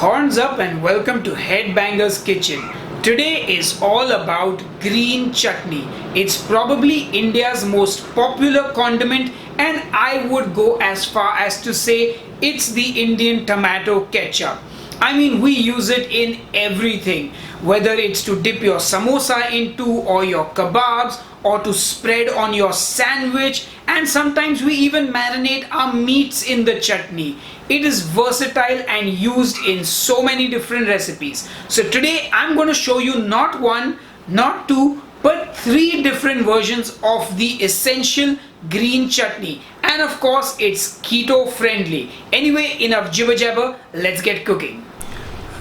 Horns up and welcome to Headbanger's Kitchen. Today is all about green chutney. It's probably India's most popular condiment, and I would go as far as to say it's the Indian tomato ketchup. I mean, we use it in everything, whether it's to dip your samosa into or your kebabs or to spread on your sandwich, and sometimes we even marinate our meats in the chutney. It is versatile and used in so many different recipes. So today I'm going to show you not one, not two, but three different versions of the essential green chutney. And of course, it's keto friendly. Anyway, enough jibber jabber, let's get cooking.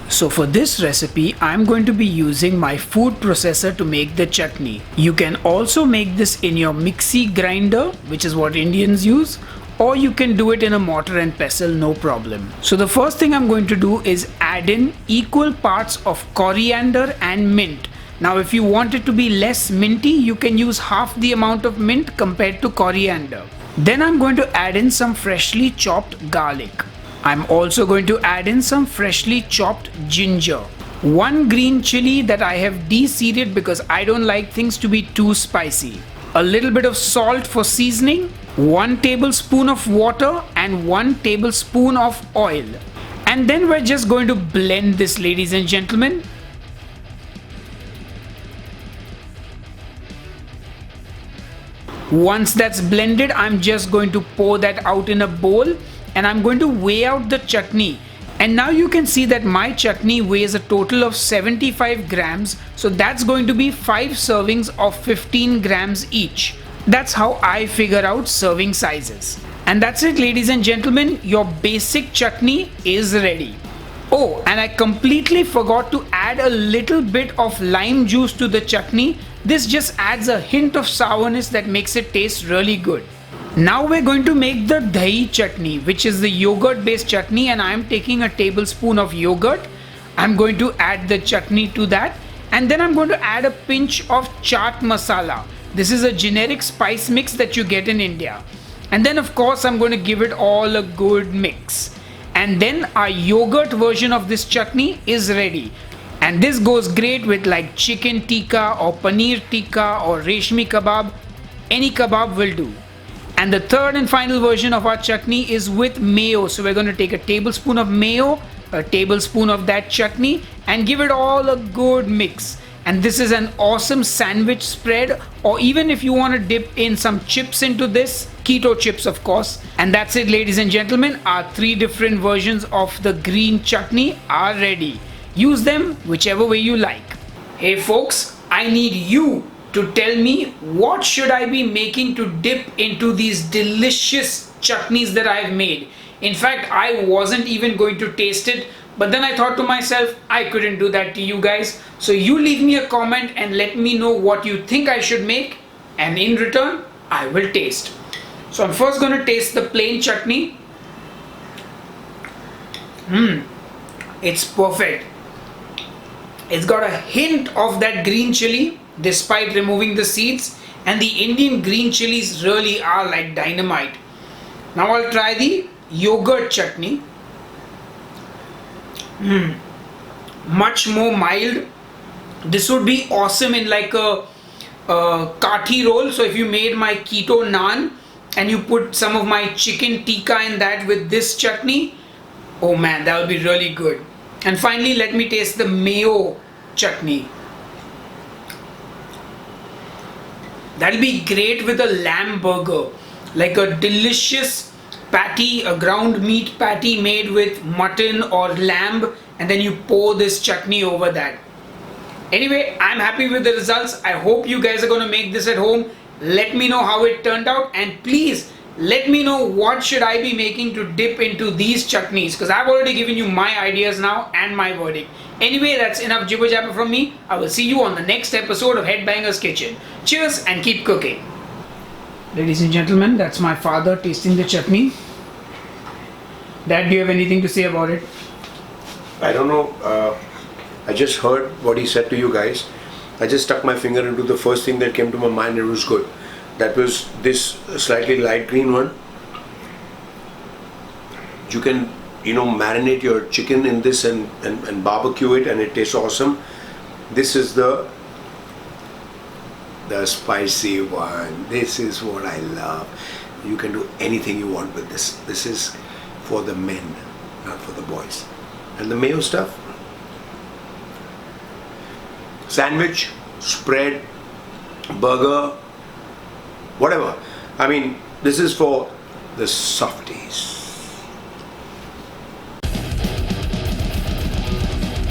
So for this recipe, I'm going to be using my food processor to make the chutney. You can also make this in your mixie grinder, which is what Indians use, or you can do it in a mortar and pestle, no problem. So the first thing I'm going to do is add in equal parts of coriander and mint. Now if you want it to be less minty, you can use half the amount of mint compared to coriander. Then I'm going to add in some freshly chopped garlic. I'm also going to add in some freshly chopped ginger. One green chili that I have de-seeded because I don't like things to be too spicy. A little bit of salt for seasoning, 1 tablespoon of water and 1 tablespoon of oil. And then we're just going to blend this, ladies and gentlemen. Once that's blended, I'm just going to pour that out in a bowl. And I'm going to weigh out the chutney, and now you can see that my chutney weighs a total of 75 grams, so that's going to be 5 servings of 15 grams each. That's how I figure out serving sizes. And that's it, ladies and gentlemen, your basic chutney is ready. Oh, and I completely forgot to add a little bit of lime juice to the chutney. This just adds a hint of sourness that makes it taste really good. Now we're going to make the dahi chutney, which is the yogurt based chutney, and I'm taking a tablespoon of yogurt. I'm going to add the chutney to that, and then I'm going to add a pinch of chaat masala. This is a generic spice mix that you get in India. And then of course I'm going to give it all a good mix. And then our yogurt version of this chutney is ready. And this goes great with like chicken tikka or paneer tikka or reshmi kebab. Any kebab will do. And the third and final version of our chutney is with mayo. So we're going to take a tablespoon of mayo, a tablespoon of that chutney, and give it all a good mix. And this is an awesome sandwich spread, or even if you want to dip in some chips into this, keto chips of course. And that's it, ladies and gentlemen, our 3 different versions of the green chutney are ready. Use them whichever way you like. Hey folks, I need you to tell me what should I be making to dip into these delicious chutneys that I've made. In fact, I wasn't even going to taste it, but then I thought to myself, I couldn't do that to you guys. So you leave me a comment and let me know what you think I should make, and in return, I will taste. So I'm first going to taste the plain chutney. It's perfect. It's got a hint of that green chili despite removing the seeds, and the Indian green chilies really are like dynamite. Now I'll try the yogurt chutney. Much more mild. This would be awesome in like a kathi roll. So if you made my keto naan and you put some of my chicken tikka in that with this chutney, oh man, that would be really good. And finally, let me taste the mayo chutney. That'll be great with a lamb burger, like a delicious patty, a ground meat patty made with mutton or lamb, and then you pour this chutney over that. Anyway, I'm happy with the results. I hope you guys are going to make this at home. Let me know how it turned out, and please let me know what should I be making to dip into these chutneys, because I've already given you my ideas now and my verdict. Anyway, that's enough jibber jabber from me. I will see you on the next episode of Headbanger's Kitchen. Cheers and keep cooking. Ladies and gentlemen, that's my father tasting the chutney. Dad, do you have anything to say about it? I don't know. I just heard what he said to you guys. I just stuck my finger into the first thing that came to my mind. It was good. That was this slightly light green one. You can marinate your chicken in this and barbecue it, and it tastes awesome. This is the spicy one. This is what I love. You can do anything you want with this. This is for the men, not for the boys. And the mayo stuff, sandwich, spread, burger, whatever. I mean, this is for the softies.